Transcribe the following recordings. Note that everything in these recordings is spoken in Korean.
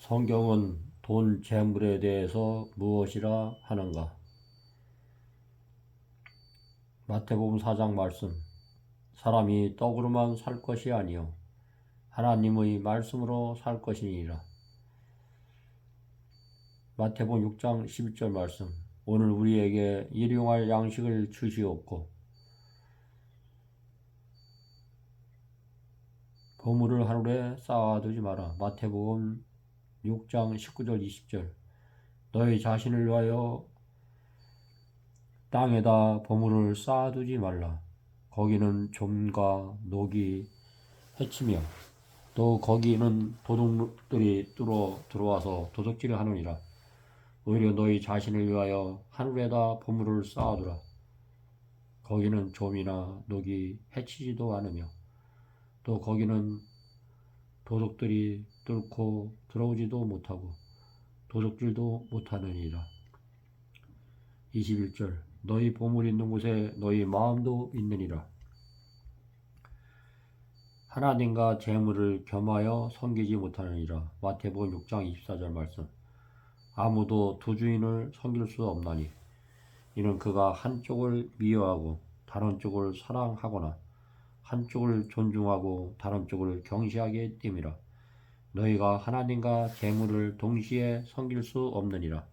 성경은 돈 재물에 대해서 무엇이라 하는가? 마태복음 4장 말씀. 사람이 떡으로만 살 것이 아니요 하나님의 말씀으로 살 것이니라. 마태복음 6장 11절 말씀. 오늘 우리에게 일용할 양식을 주시옵고 보물을 하늘에 쌓아두지 마라. 마태복음 6장 19절 20절. 너희 자신을 위하여 땅에다 보물을 쌓아두지 말라. 거기는 좀과 녹이 해치며 또 거기는 도둑들이 뚫어 들어와서 도둑질을 하느니라. 오히려 너희 자신을 위하여 하늘에다 보물을 쌓아두라. 거기는 좀이나 녹이 해치지도 않으며 또 거기는 도둑들이 뚫고 들어오지도 못하고 도둑질도 못하느니라. 21절. 너희 보물 있는 곳에 너희 마음도 있느니라. 하나님과 재물을 겸하여 섬기지 못하느니라. 마태복음 6장 24절 말씀. 아무도 두 주인을 섬길 수 없나니 이는 그가 한쪽을 미워하고 다른 쪽을 사랑하거나 한쪽을 존중하고 다른 쪽을 경시하게 됨이라. 너희가 하나님과 재물을 동시에 섬길 수 없느니라.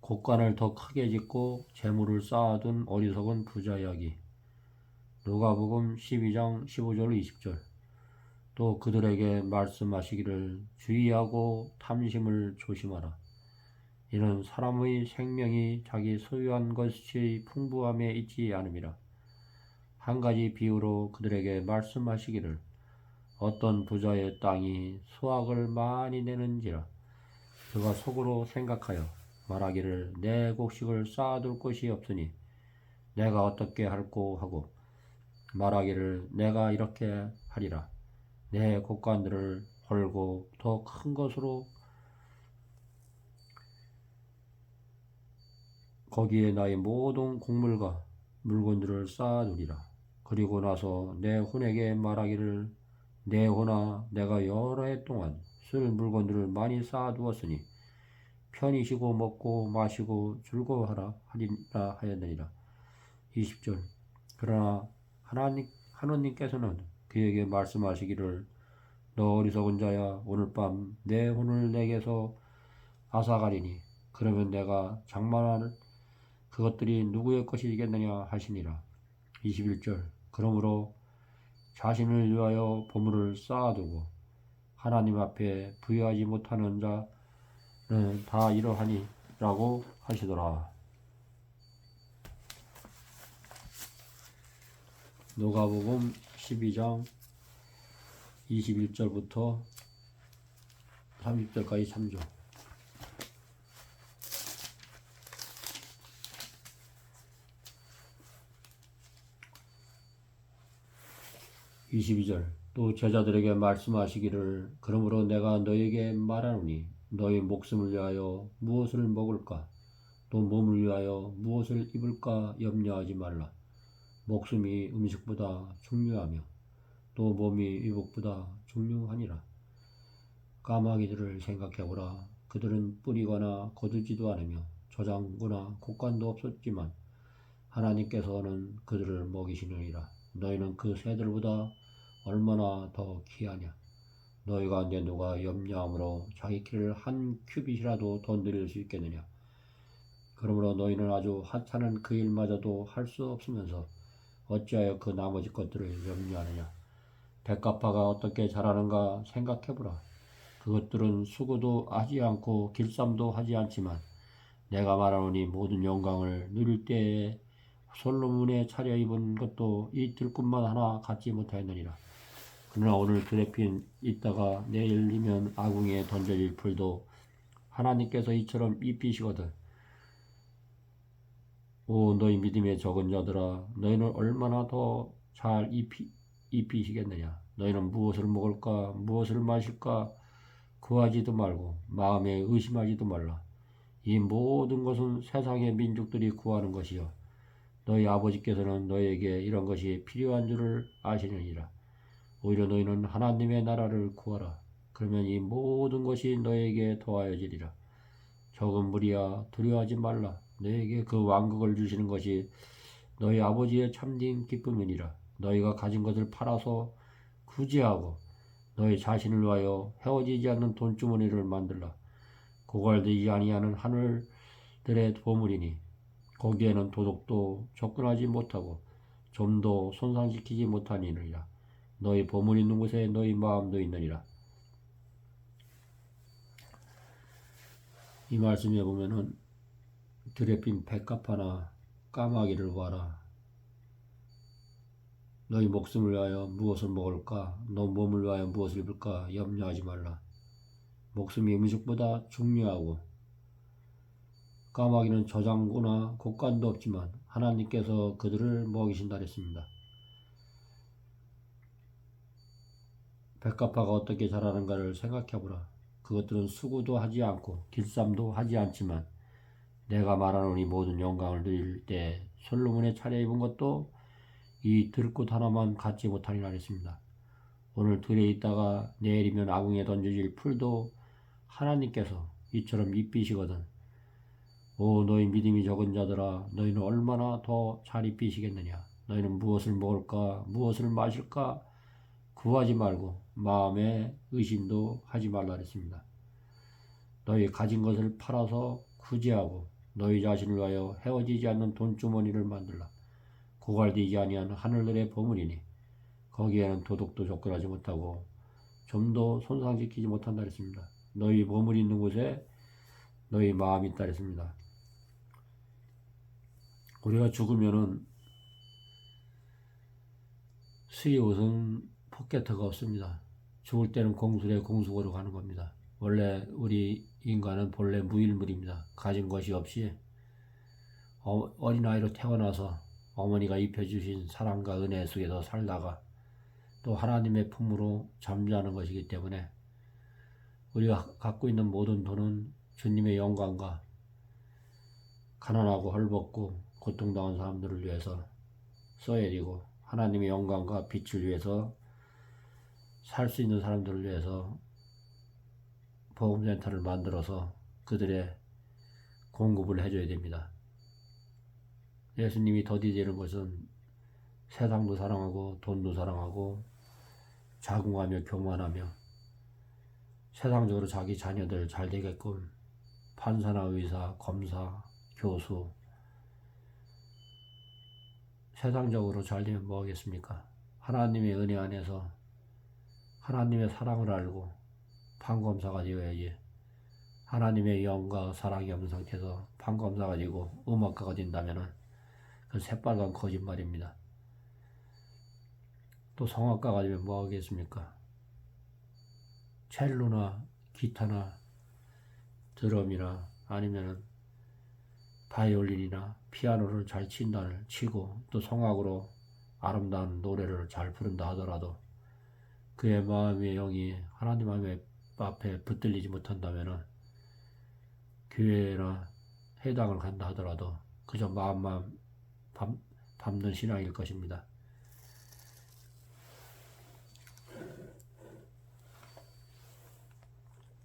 곡간을 더 크게 짓고 재물을 쌓아둔 어리석은 부자 이야기. 누가복음 12장 15절 20절. 또 그들에게 말씀하시기를 주의하고 탐심을 조심하라. 이는 사람의 생명이 자기 소유한 것이 풍부함에 있지 않음이라. 한 가지 비유로 그들에게 말씀하시기를 어떤 부자의 땅이 수확을 많이 내는지라. 그가 속으로 생각하여 말하기를 내 곡식을 쌓아둘 곳이 없으니 내가 어떻게 할꼬 하고 말하기를 내가 이렇게 하리라. 내 곡간들을 헐고 더 큰 것으로 거기에 나의 모든 곡물과 물건들을 쌓아두리라. 그리고 나서 내 혼에게 말하기를 내 혼아 내가 여러 해 동안 쓸 물건들을 많이 쌓아두었으니 편히 쉬고 먹고 마시고 즐거워하라 하리라 하였느니라. 20절. 그러나 하느님께서는 그에게 말씀하시기를 너 어리석은 자야 오늘 밤 내 혼을 내게서 앗아가리니 그러면 내가 장만할 그것들이 누구의 것이겠느냐 하시니라. 21절. 그러므로 자신을 위하여 보물을 쌓아두고 하나님 앞에 부여하지 못하는 자는 다 이러하니 라고 하시더라. 누가복음 12장 21절부터 30절까지 참조. 22절. 또 제자들에게 말씀하시기를 그러므로 내가 너희에게 말하노니 너희 목숨을 위하여 무엇을 먹을까 또 몸을 위하여 무엇을 입을까 염려하지 말라. 목숨이 음식보다 중요하며 또 몸이 의복보다 중요하니라. 까마귀들을 생각해보라. 그들은 뿌리거나 거두지도 않으며 저장고나 곡간도 없었지만 하나님께서는 그들을 먹이시느니라. 너희는 그 새들보다 얼마나 더 귀하냐. 너희 가운데 누가 염려함으로 자기 키를 한 큐빗이라도 더 늘릴 수 있겠느냐. 그러므로 너희는 아주 하찮은 그 일마저도 할 수 없으면서 어찌하여 그 나머지 것들을 염려하느냐. 백합화가 어떻게 자라는가 생각해보라. 그것들은 수고도 하지 않고 길쌈도 하지 않지만 내가 말하노니 모든 영광을 누릴 때에 솔로몬의 차려입은 것도 이 들꽃만 하나 갖지 못하였느니라. 그러나 오늘 그레핀 있다가 내일이면 아궁이에 던져질 풀도 하나님께서 이처럼 입히시거든. 오 너희 믿음의 적은 자들아 너희는 얼마나 더 잘 입히시겠느냐. 너희는 무엇을 먹을까 무엇을 마실까 구하지도 말고 마음에 의심하지도 말라. 이 모든 것은 세상의 민족들이 구하는 것이요 너희 아버지께서는 너희에게 이런 것이 필요한 줄을 아시느니라. 오히려 너희는 하나님의 나라를 구하라. 그러면 이 모든 것이 너에게 더하여지리라. 적은 무리야 두려워하지 말라. 너에게 그 왕국을 주시는 것이 너희 아버지의 참된 기쁨이니라. 너희가 가진 것을 팔아서 구제하고 너희 자신을 위하여 헤어지지 않는 돈주머니를 만들라. 고갈되지 아니하는 하늘들의 보물이니 거기에는 도둑도 접근하지 못하고 좀도 손상시키지 못하니라. 너희 보물 있는 곳에 너희 마음도 있느니라. 이 말씀에 보면은 들에 핀 백합화나 까마귀를 보아라. 너희 목숨을 위하여 무엇을 먹을까? 너 몸을 위하여 무엇을 입을까? 염려하지 말라. 목숨이 음식보다 중요하고 까마귀는 저장고나 곡간도 없지만 하나님께서 그들을 먹이신다 했습니다. 백합화가 어떻게 자라는가를 생각해보라. 그것들은 수고도 하지 않고 길쌈도 하지 않지만 내가 말하노니 모든 영광을 누릴 때 솔로몬의 차려입은 것도 이 들꽃 하나만 갖지 못하리라 했습니다. 오늘 들에 있다가 내일이면 아궁에 던져질 풀도 하나님께서 이처럼 입히시거든. 오 너희 믿음이 적은 자들아, 너희는 얼마나 더 잘 입히시겠느냐. 너희는 무엇을 먹을까 무엇을 마실까 구하지 말고 마음에 의심도 하지 말라 했습니다. 너희 가진 것을 팔아서 구제하고 너희 자신을 위하여 헤어지지 않는 돈주머니를 만들라. 고갈되지 아니한 하늘들의 보물이니 거기에는 도둑도 접근하지 못하고 좀도 손상시키지 못한다 했습니다. 너희 보물이 있는 곳에 너희 마음이 있다 했습니다. 우리가 죽으면은 수의 옷은 포켓터가 없습니다. 죽을 때는 공술의 공수고로 가는 겁니다. 원래 우리 인간은 본래 무일물입니다. 가진 것이 없이 어린아이로 태어나서 어머니가 입혀주신 사랑과 은혜 속에서 살다가 또 하나님의 품으로 잠자는 것이기 때문에 우리가 갖고 있는 모든 돈은 주님의 영광과 가난하고 헐벗고 고통당한 사람들을 위해서 써야 되고 하나님의 영광과 빛을 위해서 살 수 있는 사람들을 위해서 보험센터를 만들어서 그들의 공급을 해줘야 됩니다. 예수님이 더디되는 것은 세상도 사랑하고 돈도 사랑하고 자궁하며 교만하며 세상적으로 자기 자녀들 잘 되게끔 판사나 의사, 검사, 교수 세상적으로 잘 되면 뭐 하겠습니까? 하나님의 은혜 안에서 하나님의 사랑을 알고 판검사가 되어야지. 하나님의 영과 사랑이 없는 상태에서 판검사가 되고 음악가가 된다면 그 새빨간 거짓말입니다. 또 성악가가 되면 뭐 하겠습니까? 첼로나 기타나 드럼이나 아니면은 바이올린이나 피아노를 잘 친다를 치고 또 성악으로 아름다운 노래를 잘 부른다 하더라도 그의 마음의 영이 하나님 앞에 붙들리지 못한다면은 교회나 해당을 간다 하더라도 그저 마음만 밟는 신앙일 것입니다.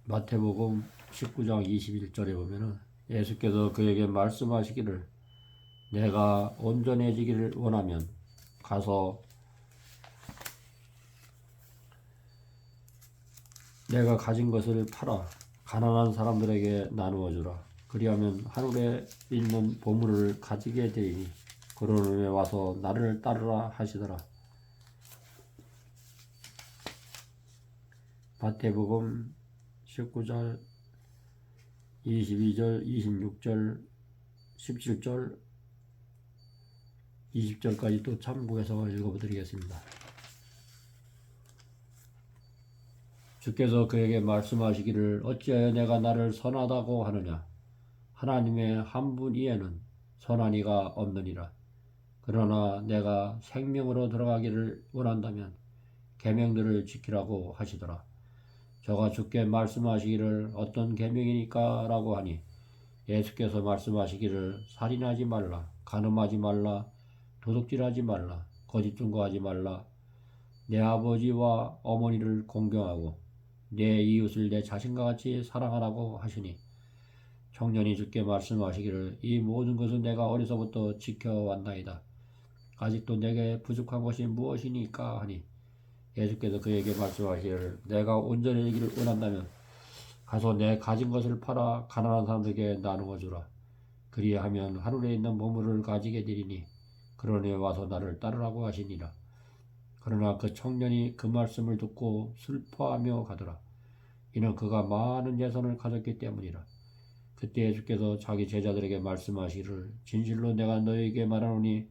마태복음 19장 21절에 보면은 예수께서 그에게 말씀하시기를 내가 온전해지기를 원하면 가서 내가 가진 것을 팔아 가난한 사람들에게 나누어 주라. 그리하면 하늘에 있는 보물을 가지게 되리니 그러므에 와서 나를 따르라 하시더라. 마태복음 19장 22절, 26절, 17절, 20절까지 또 참고해서 읽어드리겠습니다. 주께서 그에게 말씀하시기를 어찌하여 내가 나를 선하다고 하느냐. 하나님의 한 분 이에는 선한 이가 없느니라. 그러나 내가 생명으로 들어가기를 원한다면 계명들을 지키라고 하시더라. 저가 주께 말씀하시기를 어떤 계명이니까 라고 하니 예수께서 말씀하시기를 살인하지 말라, 간음하지 말라, 도둑질하지 말라, 거짓 증거하지 말라, 내 아버지와 어머니를 공경하고 내 이웃을 내 자신과 같이 사랑하라고 하시니 청년이 주께 말씀하시기를 이 모든 것은 내가 어려서부터 지켜왔나이다. 아직도 내게 부족한 것이 무엇이니까 하니 예수께서 그에게 말씀하시기를 내가 온전히 이기를 원한다면 가서 내 가진 것을 팔아 가난한 사람들에게 나누어 주라. 그리하면 하늘에 있는 보물을 가지게 되리니 그러니 와서 나를 따르라고 하시니라. 그러나 그 청년이 그 말씀을 듣고 슬퍼하며 가더라. 이는 그가 많은 재산을 가졌기 때문이라. 그때 예수께서 자기 제자들에게 말씀하시기를 진실로 내가 너희에게 말하노니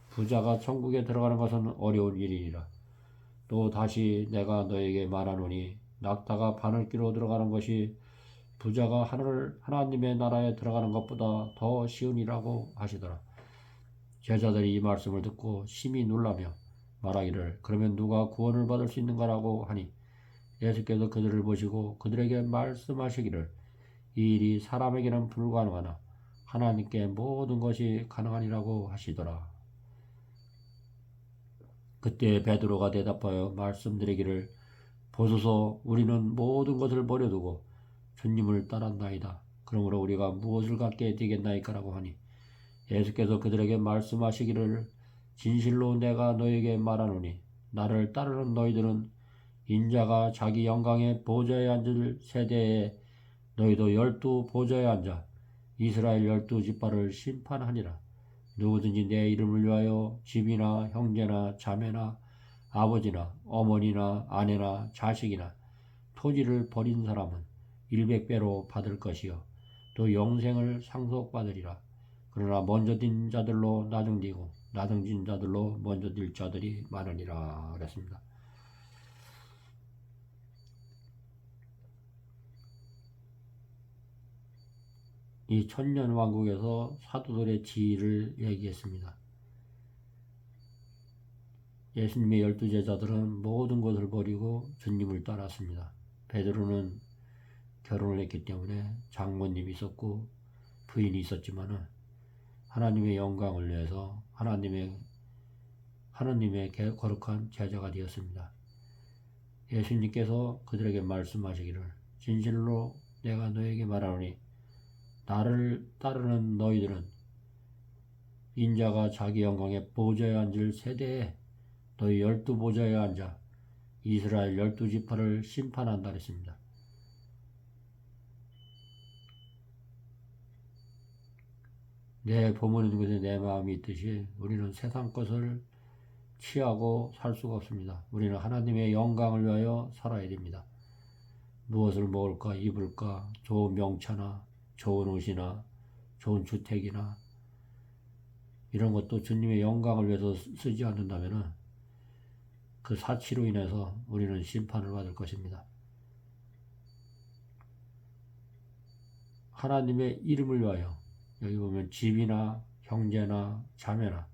부자가 천국에 들어가는 것은 어려운 일이니라. 또 다시 내가 너희에게 말하노니 낙타가 바늘귀로 들어가는 것이 부자가 하나님의 나라에 들어가는 것보다 더 쉬우니라고 하시더라. 제자들이 이 말씀을 듣고 심히 놀라며 말하기를 그러면 누가 구원을 받을 수 있는가라고 하니 예수께서 그들을 보시고 그들에게 말씀하시기를 이 일이 사람에게는 불가능하나 하나님께 모든 것이 가능하니라고 하시더라. 그때 베드로가 대답하여 말씀드리기를 보소서 우리는 모든 것을 버려두고 주님을 따랐나이다. 그러므로 우리가 무엇을 갖게 되겠나이까라고 하니 예수께서 그들에게 말씀하시기를 진실로 내가 너에게 말하노니 나를 따르는 너희들은 인자가 자기 영광의 보좌에 앉을 세대에 너희도 12 보좌에 앉아 이스라엘 12지파를 심판하니라. 누구든지 내 이름을 위하여 집이나 형제나 자매나 아버지나 어머니나 아내나 자식이나 토지를 버린 사람은 100배로 받을 것이요 또 영생을 상속받으리라. 그러나 먼저 뛴 자들로 나중 뛰고 나중 뛴 자들로 먼저 뛸 자들이 많으니라 그랬습니다. 이 천년왕국에서 사도들의 지위를 얘기했습니다. 예수님의 12제자들은 모든 것을 버리고 주님을 따랐습니다. 베드로는 결혼을 했기 때문에 장모님이 있었고 부인이 있었지만은 하나님의 영광을 위해서 하나님의 거룩한 제자가 되었습니다. 예수님께서 그들에게 말씀하시기를 진실로 내가 너에게 말하노니 나를 따르는 너희들은 인자가 자기 영광의 보좌에 앉을 세대에 너희 12보좌에 앉아 이스라엘 12지파를 심판한다 그랬습니다. 내 보물 있는 곳에 내 마음이 있듯이 우리는 세상 것을 취하고 살 수가 없습니다. 우리는 하나님의 영광을 위하여 살아야 됩니다. 무엇을 먹을까 입을까 좋은 명차나 좋은 옷이나 좋은 주택이나 이런 것도 주님의 영광을 위해서 쓰지 않는다면 그 사치로 인해서 우리는 심판을 받을 것입니다. 하나님의 이름을 위하여 여기 보면 집이나 형제나 자매나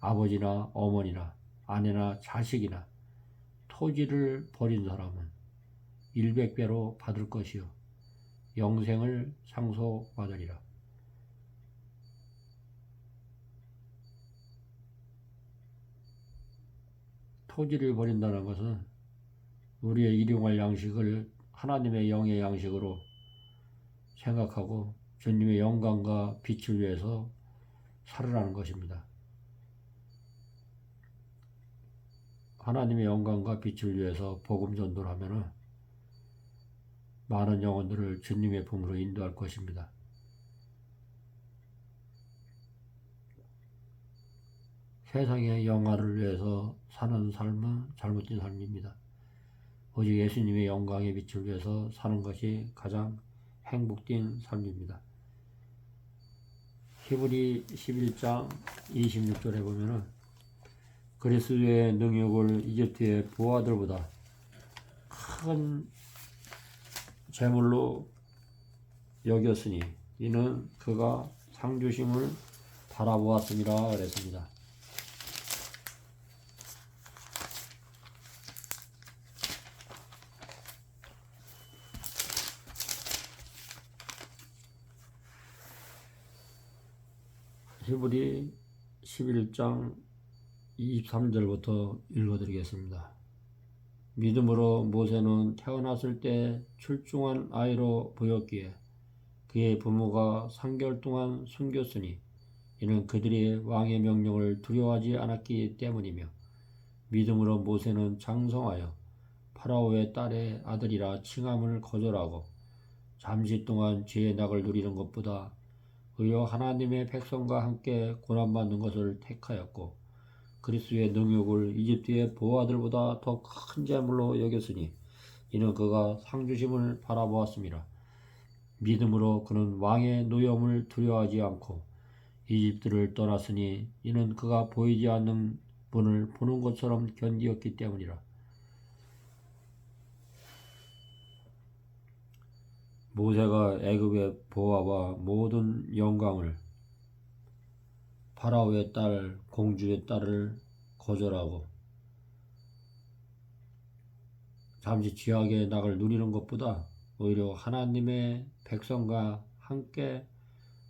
아버지나 어머니나 아내나 자식이나 토지를 버린 사람은 100배로 받을 것이요 영생을 상속받으리라. 토지를 버린다는 것은 우리의 일용할 양식을 하나님의 영의 양식으로 생각하고 주님의 영광과 빛을 위해서 살으라는 것입니다. 하나님의 영광과 빛을 위해서 복음 전도를 하면은 많은 영혼들을 주님의 품으로 인도할 것입니다. 세상의 영화를 위해서 사는 삶은 잘못된 삶입니다. 오직 예수님의 영광의 빛을 위해서 사는 것이 가장 행복된 삶입니다. 히브리 11장 26절에 보면은 그리스도의 능력을 이집트의 부하들보다 큰 재물로 여겼으니 이는 그가 상주심을 바라보았음이라 그랬습니다. 히브리 11장 23절부터 읽어드리겠습니다. 믿음으로 모세는 태어났을 때 출중한 아이로 보였기에 그의 부모가 3개월 동안 숨겼으니 이는 그들이 왕의 명령을 두려워하지 않았기 때문이며 믿음으로 모세는 장성하여 파라오의 딸의 아들이라 칭함을 거절하고 잠시 동안 죄의 낙을 누리는 것보다 의여 하나님의 백성과 함께 고난받는 것을 택하였고 그리스도의 능욕을 이집트의 보아들보다 더 큰 재물로 여겼으니 이는 그가 상주심을 바라보았습니다. 믿음으로 그는 왕의 노여움을 두려워하지 않고 이집트를 떠났으니 이는 그가 보이지 않는 분을 보는 것처럼 견디었기 때문이라. 모세가 애굽의 보아와 모든 영광을 파라오의 딸 공주의 딸을 거절하고 잠시 지하게 낙을 누리는 것보다 오히려 하나님의 백성과 함께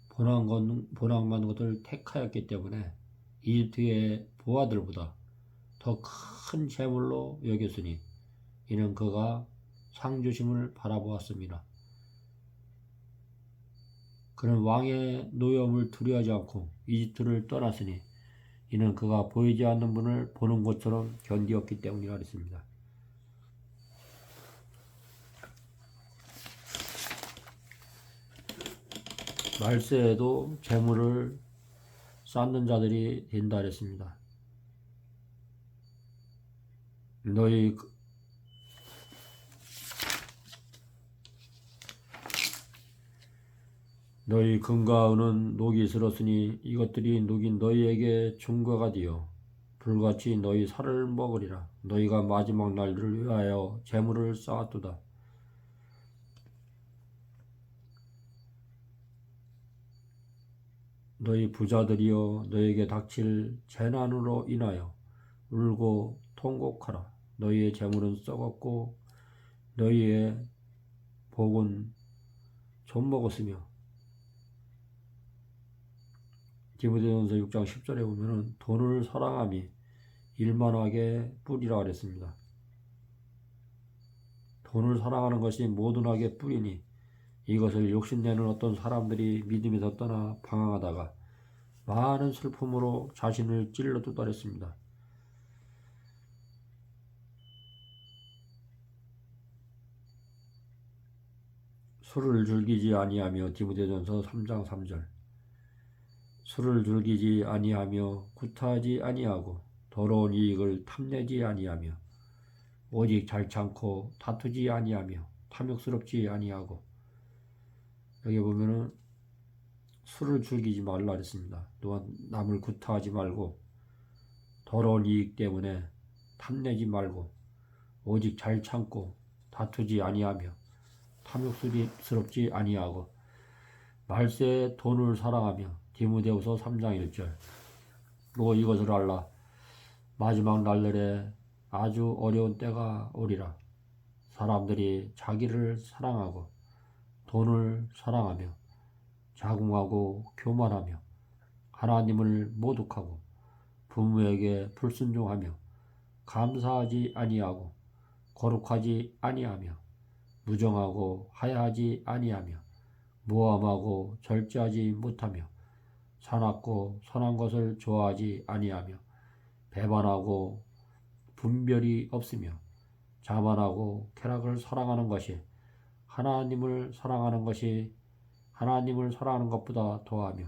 본향받는 것을 택하였기 때문에 이집트의 보아들보다 더 큰 재물로 여겼으니 이는 그가 상주심을 바라보았습니다. 그는 왕의 노여움을 두려워하지 않고 이집트를 떠났으니 이는 그가 보이지 않는 분을 보는 것처럼 견디었기 때문이라 했습니다. 말세에도 재물을 쌓는 자들이 된다 했습니다. 너희 금과 은은 녹이 슬었으니 이것들이 녹인 너희에게 증거가 되어 불같이 너희 살을 먹으리라. 너희가 마지막 날들을 위하여 재물을 쌓았도다. 너희 부자들이여 너희에게 닥칠 재난으로 인하여 울고 통곡하라. 너희의 재물은 썩었고 너희의 복은 좀먹었으며 디모데전서 6장 10절에 보면은 돈을 사랑함이 일만하게 뿌리라 그랬습니다. 돈을 사랑하는 것이 모든 악의 뿌리니 이것을 욕심내는 어떤 사람들이 믿음에서 떠나 방황하다가 많은 슬픔으로 자신을 찔러두다 했습니다. 술을 즐기지 아니하며 디모데전서 3장 3절 술을 즐기지 아니하며 구타하지 아니하고 더러운 이익을 탐내지 아니하며 오직 잘 참고 다투지 아니하며 탐욕스럽지 아니하고 여기 보면은 술을 즐기지 말라 그랬습니다. 또한 남을 구타하지 말고 더러운 이익 때문에 탐내지 말고 오직 잘 참고 다투지 아니하며 탐욕스럽지 아니하고 말세에 돈을 사랑하며 디모데후서 3장 1절 너 이것을 알라 마지막 날들에 아주 어려운 때가 오리라. 사람들이 자기를 사랑하고 돈을 사랑하며 자궁하고 교만하며 하나님을 모독하고 부모에게 불순종하며 감사하지 아니하고 거룩하지 아니하며 무정하고 하야하지 아니하며 모함하고 절제하지 못하며 사납고 선한 것을 좋아하지 아니하며 배반하고 분별이 없으며 자만하고 쾌락을 사랑하는 것이 하나님을 사랑하는 것보다 더하며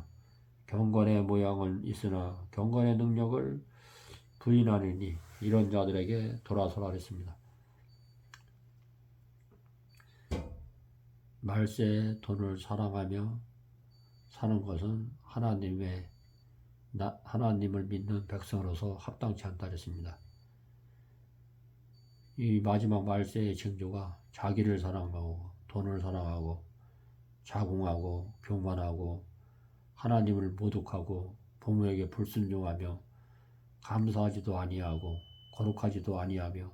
경건의 모양은 있으나 경건의 능력을 부인하느니 이런 자들에게 돌아서라 했습니다. 말세에 돈을 사랑하며 사는 것은 하나님을 믿는 백성으로서 합당치 않다 했습니다. 이 마지막 말세의 징조가 자기를 사랑하고 돈을 사랑하고 자궁하고 교만하고 하나님을 모독하고 부모에게 불순종하며 감사하지도 아니하고 거룩하지도 아니하며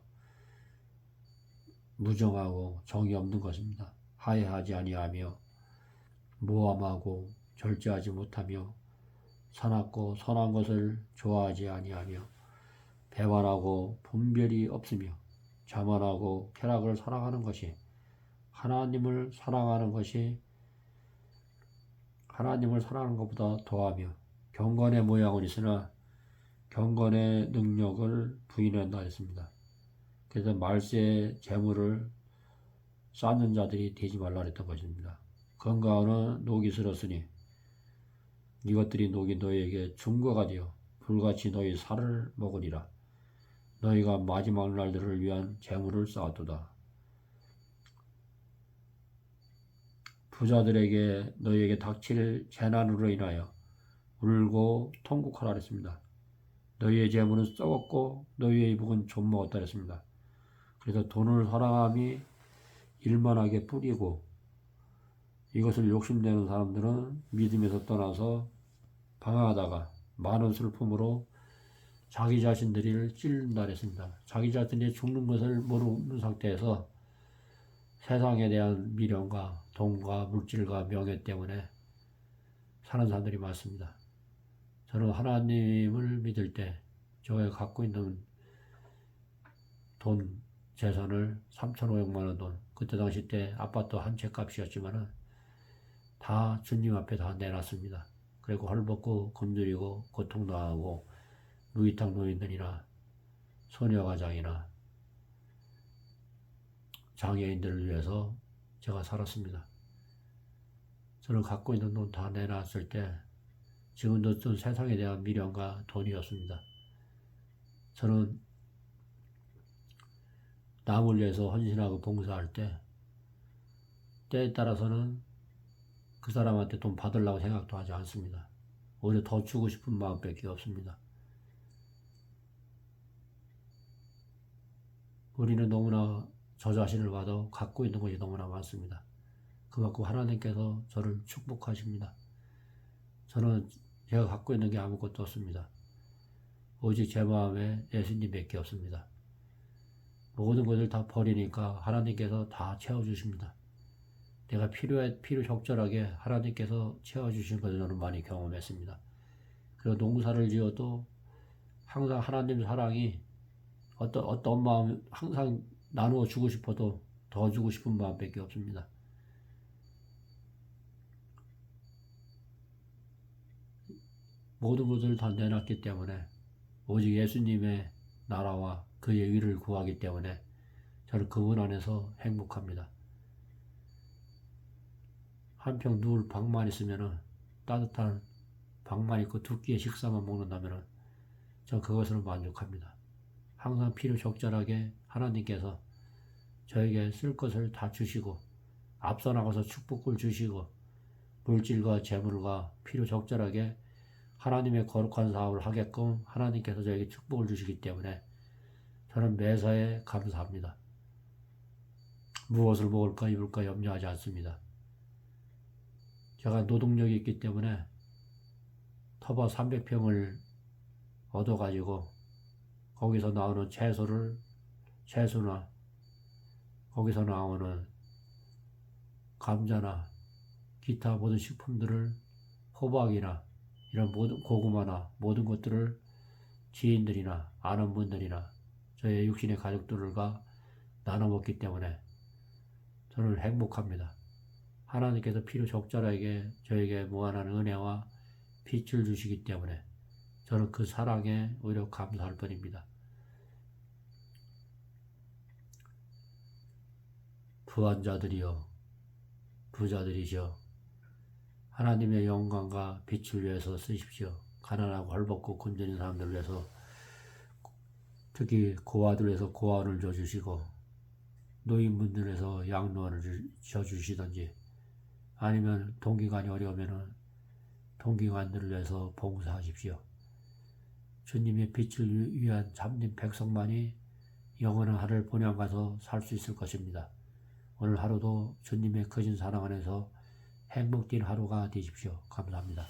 무정하고 정이 없는 것입니다. 하야하지 아니하며 모함하고 절제하지 못하며 사납고 선한 것을 좋아하지 아니하며 배반하고 분별이 없으며 자만하고 쾌락을 사랑하는 것이 하나님을 사랑하는 것보다 더하며 경건의 모양은 있으나 경건의 능력을 부인한다 했습니다. 그래서 말세의 재물을 쌓는 자들이 되지 말라 했던 것입니다. 건강은 녹이 슬었으니 이것들이 녹이 너희에게 중거가 되어 불같이 너희 살을 먹으리라. 너희가 마지막 날들을 위한 재물을 쌓았도다. 부자들에게 너희에게 닥칠 재난으로 인하여 울고 통곡하라 했습니다. 너희의 재물은 썩었고 너희의 이복은 좀먹었다 했습니다. 그래서 돈을 사랑함이 일만하게 뿌리고 이것을 욕심내는 사람들은 믿음에서 떠나서 방황하다가 많은 슬픔으로 자기 자신들을 찔른다 했습니다. 자기 자신이 죽는 것을 모르는 상태에서 세상에 대한 미련과 돈과 물질과 명예 때문에 사는 사람들이 많습니다. 저는 하나님을 믿을 때 저가 갖고 있는 돈, 재산을 3,500만 원 돈, 그때 당시 때 아파트 한 채 값이었지만은 다 주님 앞에 다 내놨습니다. 그리고 헐벗고 굶주리고 고통당하고 무기탁 노인들이나 소녀가장이나 장애인들을 위해서 제가 살았습니다. 저는 갖고 있는 돈 다 내놨을 때 지금도 좀 세상에 대한 미련과 돈이었습니다. 저는 남을 위해서 헌신하고 봉사할 때 때에 따라서는 그 사람한테 돈 받으려고 생각도 하지 않습니다. 오히려 더 주고 싶은 마음밖에 없습니다. 우리는 너무나 저 자신을 봐도 갖고 있는 것이 너무나 많습니다. 그만큼 하나님께서 저를 축복하십니다. 저는 제가 갖고 있는 게 아무것도 없습니다. 오직 제 마음에 예수님밖에 없습니다. 모든 것을 다 버리니까 하나님께서 다 채워주십니다. 내가 필요 적절하게 하나님께서 채워주신 것을 저는 많이 경험했습니다. 그리고 농사를 지어도 항상 하나님 사랑이 어떤 마음 항상 나누어 주고 싶어도 더 주고 싶은 마음밖에 없습니다. 모든 것을 다 내놨기 때문에 오직 예수님의 나라와 그의 의를 구하기 때문에 저는 그분 안에서 행복합니다. 한평 누울 방만 있으면 따뜻한 방만 있고 두 끼의 식사만 먹는다면 저는 그것으로 만족합니다. 항상 필요 적절하게 하나님께서 저에게 쓸 것을 다 주시고 앞서 나가서 축복을 주시고 물질과 재물과 필요 적절하게 하나님의 거룩한 사업을 하게끔 하나님께서 저에게 축복을 주시기 때문에 저는 매사에 감사합니다. 무엇을 먹을까 입을까 염려하지 않습니다. 제가 노동력이 있기 때문에 터벅 300평을 얻어가지고 거기서 나오는 채소나 거기서 나오는 감자나 기타 모든 식품들을 호박이나 이런 모든 고구마나 모든 것들을 지인들이나 아는 분들이나 저의 육신의 가족들과 나눠 먹기 때문에 저는 행복합니다. 하나님께서 필요 적절하게 저에게 무한한 은혜와 빛을 주시기 때문에 저는 그 사랑에 오히려 감사할 뿐입니다. 부한 자들이여 부자들이시여 하나님의 영광과 빛을 위해서 쓰십시오. 가난하고 헐벗고 굶주린 사람들을 위해서 특히 고아들을 위해서 고아원을 줘주시고 노인분들을 위해서 양로원을 줘주시든지 아니면 동기간이 어려우면 동기간들을 위해서 봉사하십시오. 주님의 빛을 위한 참된 백성만이 영원한 하늘을 본향가서 살 수 있을 것입니다. 오늘 하루도 주님의 거진 사랑 안에서 행복된 하루가 되십시오. 감사합니다.